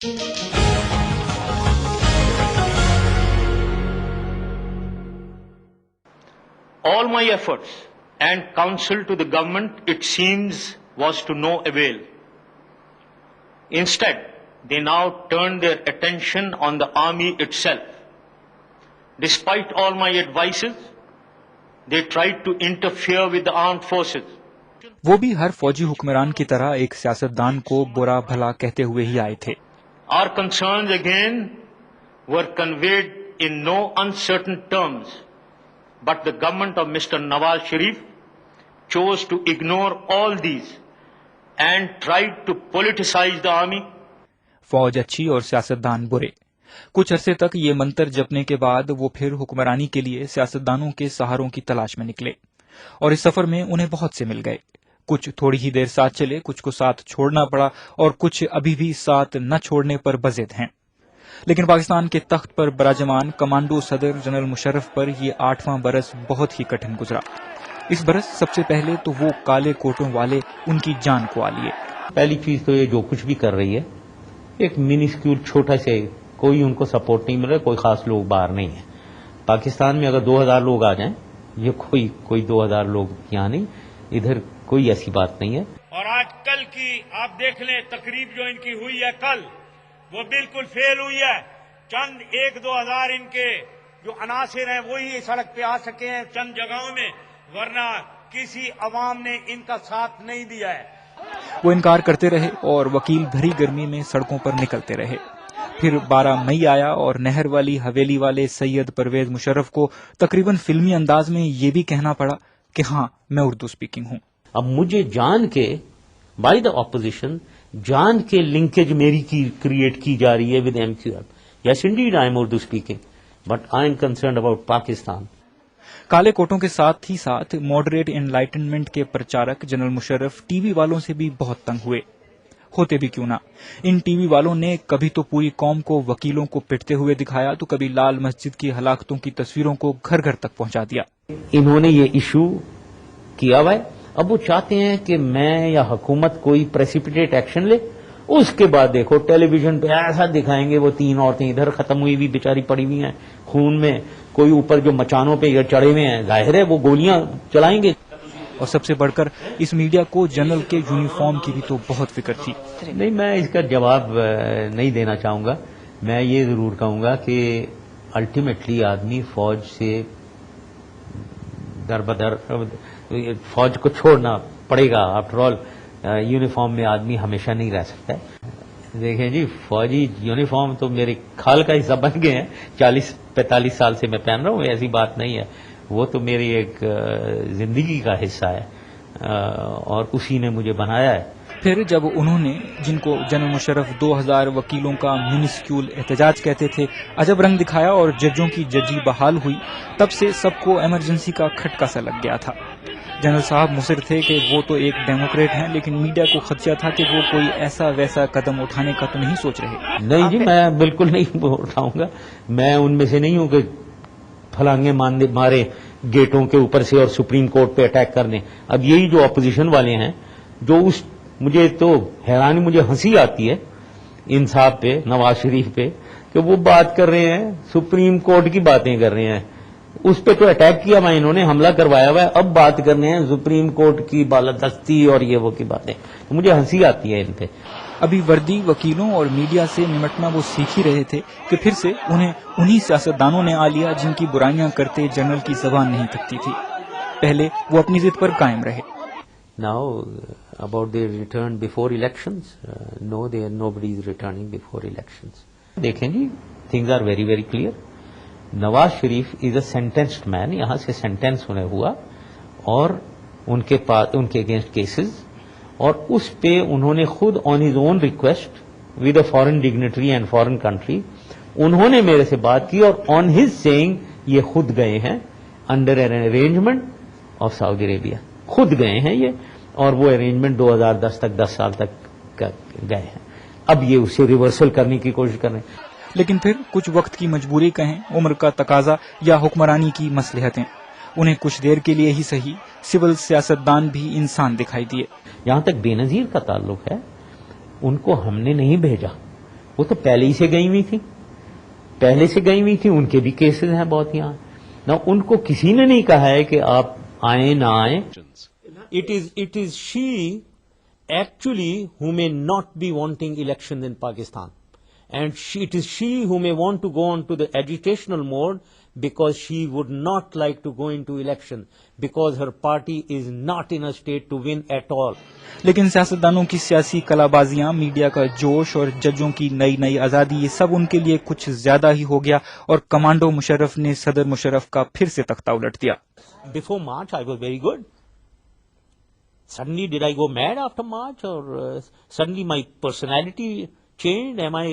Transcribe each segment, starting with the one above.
All my efforts and counsel to the government, it seems, was to no avail. Instead, they now turn their attention on the army itself. Despite all my advices, they tried to interfere with the armed forces. وہ بھی ہر فوجی حکمران کی طرح ایک سیاستدان کو برا بھلا کہتے ہوئے ہی آئے تھے. Our concerns again were conveyed in no uncertain terms, but the government of Mr. Nawaz Sharif chose to ignore all these and tried to politicize the army. فوج اچھی اور سیاستدان برے. کچھ عرصے تک یہ منتر جپنے کے بعد وہ پھر حکمرانی کے لیے سیاستدانوں کے سہاروں کی تلاش میں نکلے، اور اس سفر میں انہیں بہت سے مل گئے. کچھ تھوڑی ہی دیر ساتھ چلے، کچھ کو ساتھ چھوڑنا پڑا، اور کچھ ابھی بھی ساتھ نہ چھوڑنے پر بضد ہیں. لیکن پاکستان کے تخت پر براجمان کمانڈو صدر جنرل مشرف پر یہ 8واں برس بہت ہی کٹھن گزرا. اس برس سب سے پہلے تو وہ کالے کوٹوں والے ان کی جان کو آ لیے. پہلی چیز تو یہ جو کچھ بھی کر رہی ہے ایک منسکیول چھوٹا سے، کوئی ان کو سپورٹ نہیں مل رہا، کوئی خاص لوگ باہر نہیں ہیں. پاکستان میں اگر 2000 لوگ آ جائیں، یہ کوئی 2000 لوگ یہاں نہیں، ادھر کوئی ایسی بات نہیں ہے. اور آج کل کی آپ دیکھ لیں تقریب جو ان کی ہوئی ہے کل، وہ بالکل فیل ہوئی ہے. چند 1-2 ہزار ان کے جو عناصر ہیں وہی سڑک پہ آ سکے ہیں چند جگہوں میں، ورنہ کسی عوام نے ان کا ساتھ نہیں دیا ہے. وہ انکار کرتے رہے اور وکیل بھری گرمی میں سڑکوں پر نکلتے رہے. پھر 12 مئی آیا اور نہر والی حویلی والے سید پرویز مشرف کو تقریباً فلمی انداز میں یہ بھی کہنا پڑا کہ ہاں میں اردو اسپیکنگ ہوں. اب مجھے جان کے بائی دا اپوزیشن جان کے لنکیج میری کریٹ کی جا رہی ہے with MQM. Yes indeed I am Urdu speaking but I am concerned about Pakistan. کالے کوٹوں کے ساتھ ہی ساتھ ماڈریٹ انلائٹنمنٹ کے پرچارک جنرل مشرف ٹی وی والوں سے بھی بہت تنگ ہوئے. ہوتے بھی کیوں نہ، ان ٹی وی والوں نے کبھی تو پوری قوم کو وکیلوں کو پٹتے ہوئے دکھایا، تو کبھی لال مسجد کی ہلاکتوں کی تصویروں کو گھر گھر تک پہنچا دیا. انہوں نے یہ ایشو کیا ہوا ہے، اب وہ چاہتے ہیں کہ میں یا حکومت کوئی پریسیپیٹیٹ ایکشن لے. اس کے بعد دیکھو ٹیلی ویژن پہ ایسا دکھائیں گے وہ 3 عورتیں ادھر ختم ہوئی ہوئی بیچاری پڑی ہوئی ہیں خون میں، کوئی اوپر جو مچانوں پہ یہ چڑھے ہوئے ہیں، ظاہر ہے وہ گولیاں چلائیں گے. اور سب سے بڑھ کر اس میڈیا کو جنرل کے یونیفارم کی بھی تو بہت فکر تھی. نہیں، میں اس کا جواب نہیں دینا چاہوں گا. میں یہ ضرور کہوں گا کہ الٹیمیٹلی آدمی فوج سے دربدر فوج کو چھوڑنا پڑے گا. آفٹر آل یونیفارم میں آدمی ہمیشہ نہیں رہ سکتا ہے. دیکھیں جی، فوجی یونیفارم تو میرے کھال کا حصہ بن گئے ہیں. 40-45 سال سے میں پہن رہا ہوں، ایسی بات نہیں ہے. وہ تو میری ایک زندگی کا حصہ ہے اور اسی نے مجھے بنایا ہے. پھر جب انہوں نے، جن کو جنرل مشرف 2000 وکیلوں کا منسکیول احتجاج کہتے تھے، عجب رنگ دکھایا اور ججوں کی ججی بحال ہوئی، تب سے سب کو ایمرجنسی کا کھٹکا سا لگ گیا تھا. جنرل صاحب مصر تھے کہ وہ تو ایک ڈیموکریٹ ہیں، لیکن میڈیا کو خدشہ تھا کہ وہ کوئی ایسا ویسا قدم اٹھانے کا تو نہیں سوچ رہے. نہیں جی، میں بالکل نہیں اٹھاؤں گا. میں ان میں سے نہیں ہوں کہ پھلانگے مارے گیٹوں کے اوپر سے اور سپریم کورٹ پہ اٹیک کرنے. اب یہی جو اپوزیشن والے ہیں، جو مجھے تو حیرانی، مجھے ہنسی آتی ہے ان صاحب پہ، نواز شریف پہ، کہ وہ بات کر رہے ہیں سپریم کورٹ کی باتیں کر رہے ہیں. اس پہ تو اٹیک کیا ہوا انہوں نے، حملہ کروایا ہوا ہے، اب بات کر رہے ہیں سپریم کورٹ کی بالادستی اور یہ وہ کی باتیں. تو مجھے ہنسی آتی ہے ان پہ. ابھی وردی وکیلوں اور میڈیا سے نمٹنا وہ سیکھ ہی رہے تھے کہ پھر سے انہیں انہی سیاستدانوں نے آ لیا جن کی برائیاں کرتے جنرل کی زبان نہیں تھکتی تھی. پہلے وہ اپنی ضد پر قائم رہے. Now about their return before elections, no, nobody is returning before elections. دیکھیں جی، things are very very clear. Nawaz Sharif از اے سینٹینسڈ مین، یہاں سے سینٹینس ہونے ہوا اور ان کے اگینسٹ کیسز، اور اس پہ انہوں نے خود on his own request with a foreign dignitary and foreign country انہوں نے میرے سے بات کی، اور آن ہز سیئنگ یہ خود گئے ہیں under an arrangement of Saudi Arabia. خود گئے ہیں یہ، اور وہ ارینجمنٹ 2010 تک 10 سال تک گئے ہیں. اب یہ اسے ریورسل کرنے کی کوشش کر رہے ہیں. لیکن پھر کچھ وقت کی مجبوری کہیں، عمر کا تقاضا یا حکمرانی کی مصلحتیں، انہیں کچھ دیر کے لیے ہی صحیح سول سیاستدان بھی انسان دکھائی دیے. جہاں تک بے نظیر کا تعلق ہے، ان کو ہم نے نہیں بھیجا، وہ تو پہلے ہی سے گئی ہوئی تھی, ان کے بھی کیسز ہیں بہت یہاں نہ. ان کو کسی نے نہیں کہا ہے کہ آپ آئیں نہ آئیں. It is she actually who may not be wanting elections in Pakistan, and it is she who may want to go on to the agitational mode because she would not like to go into election because her party is not in a state to win at all. لیکن سیاستدانوں کی سیاسی کلا بازیاں, media کا جوش اور ججوں کی نئی آزادی, یہ سب ان کے لیے کچھ زیادہ ہی ہو گیا اور کمانڈو مشرف نے صدر مشرف کا پھر سے تختہ الٹ دیا. Before March, I was very good. Suddenly, did I go mad after March, or suddenly my personality changed? Am I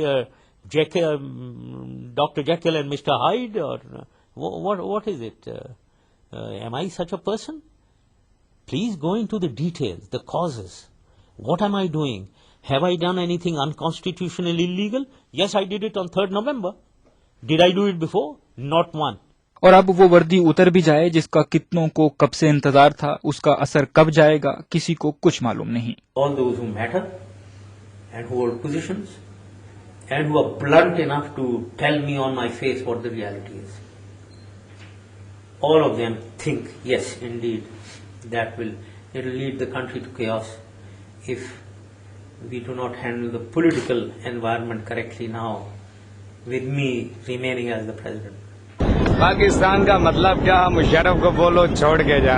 Dr. Jekyll and Mr. Hyde, or what is it? Am I such a person? Please go into the details, the causes. What am I doing? Have I done anything unconstitutional, illegal? Yes, I did it on 3rd November. Did I do it before? Not one. اور اب وہ وردی اتر بھی جائے جس کا کتنوں کو کب سے انتظار تھا, اس کا اثر کب جائے گا کسی کو کچھ معلوم نہیں. All those who matter and who hold positions and who are blunt enough to tell me on my face what the reality is. All of them think, yes, indeed, it will lead the country to chaos if we do not handle the political environment correctly now, with me remaining as the president. Pakistan کا مطلب کیا؟ مشرف کو بولو چھوڑ کے جا.